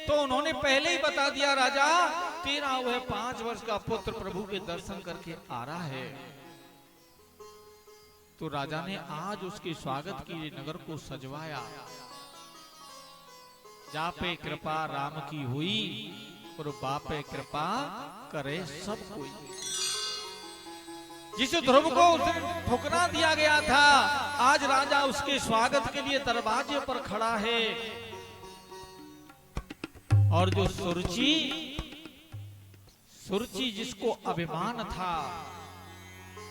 तो उन्होंने पहले ही बता दिया, राजा तेरा वह 5 वर्ष का पुत्र प्रभु के दर्शन करके आ रहा है। तो राजा ने आज उसके स्वागत के लिए नगर को सजवाया। जा पे कृपा राम की हुई और बापे कृपा करे सब कोई। जिस ध्रुव को उस दिन ठुकरा दिया गया था, आज राजा उसके स्वागत के लिए दरवाजे पर खड़ा है। और जो सुरुचि जिसको अभिमान था,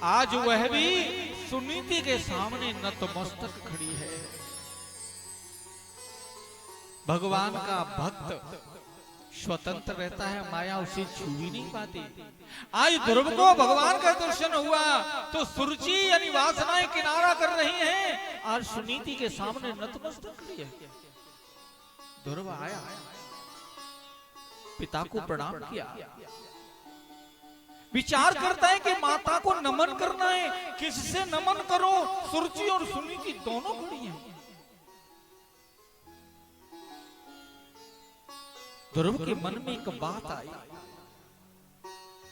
आज वह भी सुनीति के सामने नतमस्तक खड़ी है। भगवान का भक्त स्वतंत्र रहता है, माया उसे छू भी नहीं पाती। आज ध्रुव को भगवान का दर्शन हुआ तो सुरुचि यानी वासनाएं किनारा कर रही हैं, और सुनीति के सामने नतमस्तक खड़ी है। ध्रुव आया, पिता को प्रणाम किया, विचार करता है कि माता को नमन करना है, किससे नमन करो। सुरुचि और सुनीति दोनों खड़ी हैं। ध्रुव के मन में एक बात आई,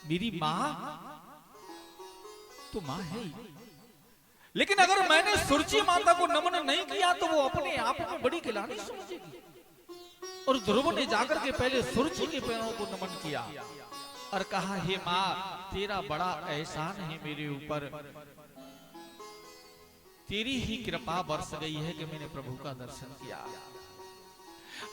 मेरी मां तो मां है ही, लेकिन अगर मैंने सुरुचि माता को नमन नहीं किया तो वो अपने आप में बड़ी खिलाड़ी समझेगी। और ध्रुव ने जाकर के पहले सुरुचि के पैरों को नमन किया और कहा, हे मां, तेरा बड़ा एहसान है मेरे ऊपर, तेरी ही कृपा बरस गई है कि मैंने प्रभु का दर्शन किया।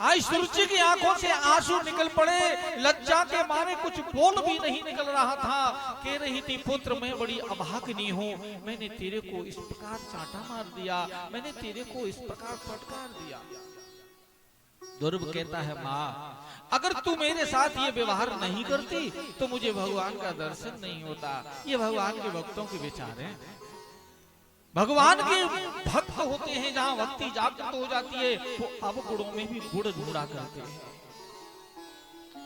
आज सुरुचि की आंखों से आंसू निकल पड़े, लज्जा के मारे कुछ बोल भी नहीं निकल रहा था। कह रही थी, पुत्र मैं बड़ी अभागिनी हूँ, मैंने तेरे को इस प्रकार चांटा मार दिया, मैंने तेरे को इस प्रकार फटकार दिया। ध्रुव कहता है, माँ अगर तू मेरे साथ ये व्यवहार नहीं करती तो मुझे भगवान का दर्शन नहीं होता। ये भगवान के भक्तों के विचार हैं। भगवान के भक्त होते हैं, जहां भक्ति जागृत हो जाती है वो अवगुणों में भी गुण ढूंढा करते हैं,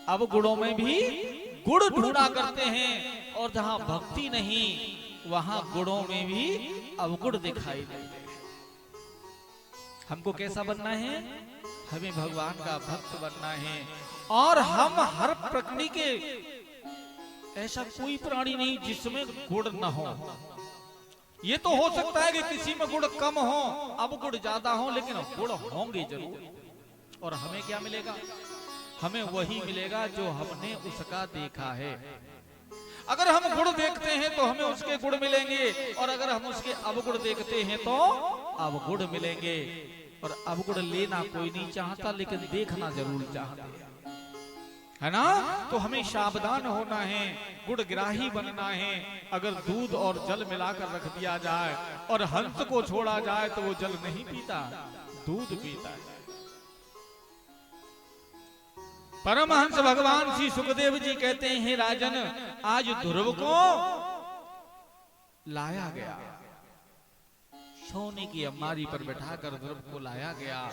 अवगुणों में भी गुण ढूंढा करते हैं। और जहां भक्ति नहीं वहां गुणों में भी अवगुण दिखाई देते हैं। हमको कैसा बनना है? हमें भगवान का भक्त बनना है। और हम हर प्राणी के, ऐसा कोई प्राणी नहीं जिसमें गुण न हो। ये तो हो सकता है कि किसी में गुण कम हो, अब गुण ज्यादा हो, लेकिन गुण होंगे जरूर। और हमें क्या मिलेगा? हमें वही मिलेगा जो हमने उसका देखा है। अगर हम गुण देखते हैं तो हमें उसके गुण मिलेंगे, और अगर हम उसके अवगुण देखते हैं तो अवगुण मिलेंगे। और अवगुण लेना कोई नहीं चाहता, लेकिन देखना जरूर चाहते हैं, है ना? तो हमें सावधान होना है, गुणग्राही बनना है। अगर दूध और जल मिलाकर रख दिया जाए और हंस को छोड़ा जाए तो वो जल नहीं पीता, दूध पीता है। परमहंस भगवान श्री सुखदेव जी कहते हैं, राजन आज ध्रुव को लाया गया, सोने की अमारी पर बैठाकर ध्रुव को लाया गया।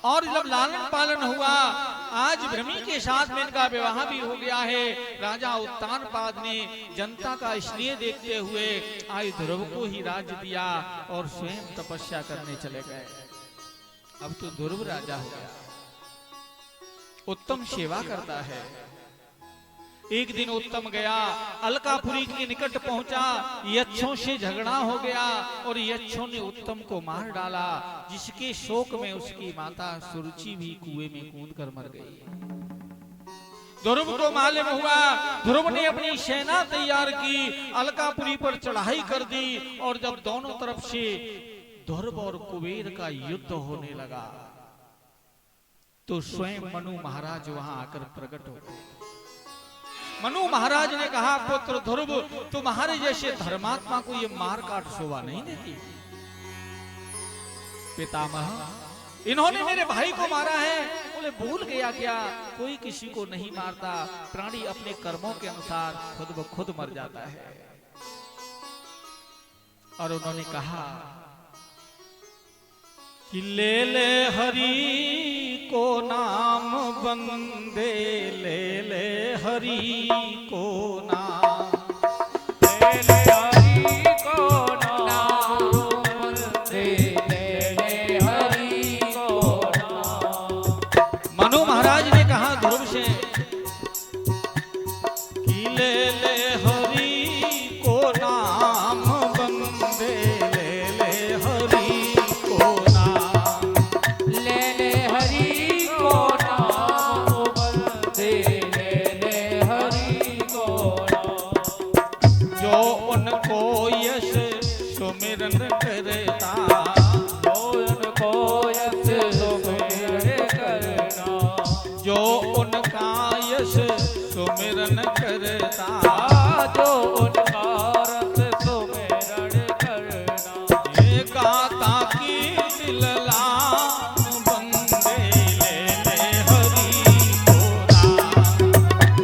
और जब लालन पालन हुआ, आज भ्रमी के साथ में इनका विवाह भी हो गया है। राजा उत्तानपाद ने जनता का स्नेह देखते हुए आज ध्रुव को ही राज्य दिया और स्वयं तपस्या करने चले गए। अब तो ध्रुव राजा हो गया, उत्तम सेवा करता है। एक दिन उत्तम गया, अलकापुरी के निकट पहुंचा, यक्षों से झगड़ा हो गया और यक्षों ने उत्तम को मार डाला, जिसके शोक में उसकी माता सुरुचि भी कुएं में कूदकर मर गई। ध्रुव को मालूम हुआ, ध्रुव ने अपनी सेना तैयार की, अलकापुरी पर चढ़ाई कर दी। और जब दोनों तरफ से ध्रुव और कुबेर का युद्ध होने लगा तो स्वयं मनु महाराज वहां आकर प्रकट हो गए। मनु महाराज ने कहा, पुत्र ध्रुव, तुम्हारे जैसे धर्मात्मा को ये मार काट शोभा नहीं देती। पितामह, इन्होंने मेरे भाई को मारा है। बोले, भूल गया क्या? कोई किसी को नहीं मारता, प्राणी अपने कर्मों के अनुसार खुद ब खुद मर जाता है। और उन्होंने कहा कि ले ले हरि को नाम बंदे, ले ले हरि को नाम, ले ले हरि को नाम बंदे, ले ले हरि को नाम। मनु महाराज ने कहा, सुमिरन करता, जो उनको यश सुमिरन करना, जो उनका यश सुमिरन करता, जो उनका रस सुमिरन करना। ये गाता की दिलला बंदे ले ले हरि को नाम,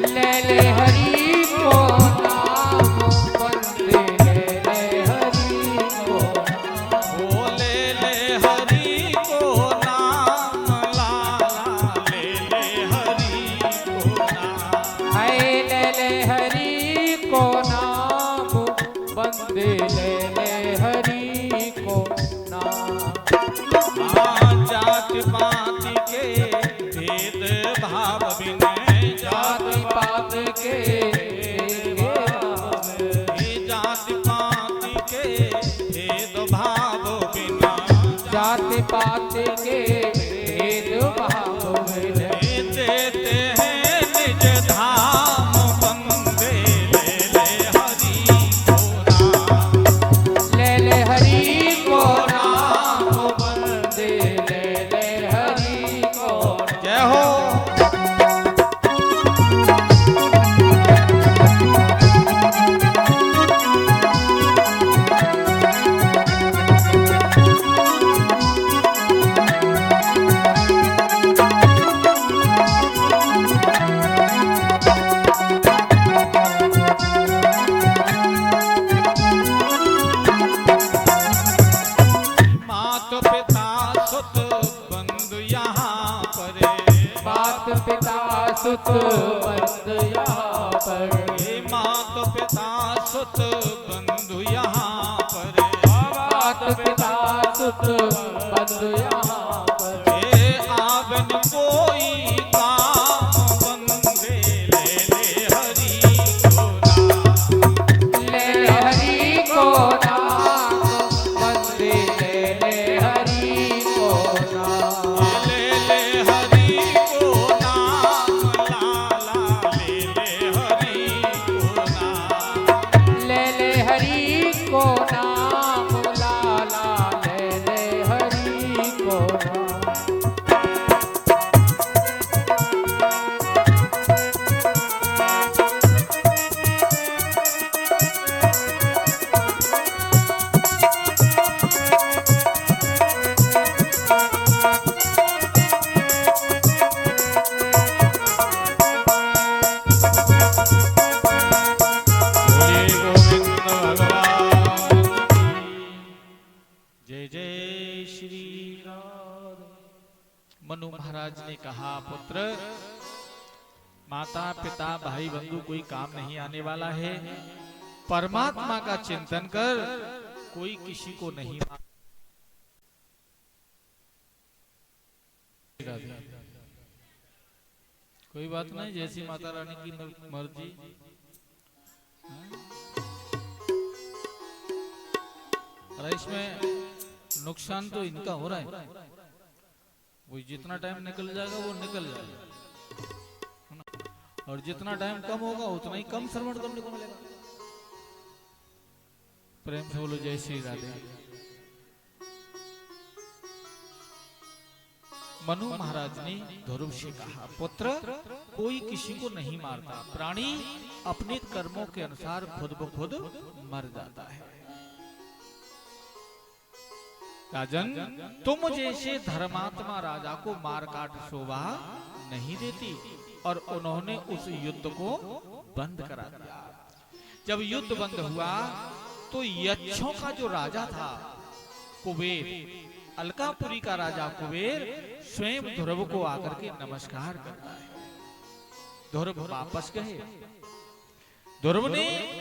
ले ले हरि को नाम, बंदे ले ले हरि को नाम। ओ ले ले हरि को नाम, लाला ले ले हरि को नाम, हाय ले ले हरि को नाम, बंदे ले ले हरि को नाम। जात पात के भेद भाव बिन, जाति पात के जात पात के भेद भाव बिना, जाति पात के भेद भाव बिन, देते हैं निज धाम, बंदे ले ले हरि को नाम, ले ले हरि को नाम, बंदे ले ले हरि को नाम। जय हो। मात पिता सुत बंधु यहाँ पर, मात पिता सुत बंद यहाँ पर, हे मात पिता सुत बंधु यहाँ पर, मात पिता सुत बंद यहाँ पर। हे आवन कोई काम, बंदे ले ले हरि को नाम, ले ले हरि को नाम, बंदे ले ले हरि को नाम। ले ले हरि को नाम, लाला ले ले हरि को नाम, ले ले हरि को नाम, लाला ले ले हरि को नाम। बोले गोविंद भगवान की जय। जय श्री राम। मनु महाराज ने कहा, पुत्र माता पिता भाई बंधु कोई काम नहीं आने वाला है, परमात्मा का चिंतन कर, कोई किसी को नहीं मार। कोई बात नहीं, जैसी माता रानी की मर्जी। और इसमें नुकसान तो इनका हो रहा है, वो जितना टाइम निकल जाएगा वो निकल जाएगा, है ना? और जितना टाइम कम होगा उतना ही कम श्रवण करने को मिलेगा। प्रेम से बोलो जय श्री राधे। मनु महाराज ने ध्रुव से कहा, पुत्र कोई किसी को नहीं मारता, प्राणी अपने कर्मों के अनुसार खुद ब खुद मर जाता है। राजन, तुम जैसे धर्मात्मा राजा को मार काट शोभा नहीं देती, और उन्होंने उस युद्ध को बंद करा दिया। जब युद्ध बंद हुआ तो यक्षों का जो राजा था कुबेर, अलकापुरी का राजा कुबेर स्वयं ध्रुव को आकर के नमस्कार करता है। ध्रुव वापस गए। ध्रुव ने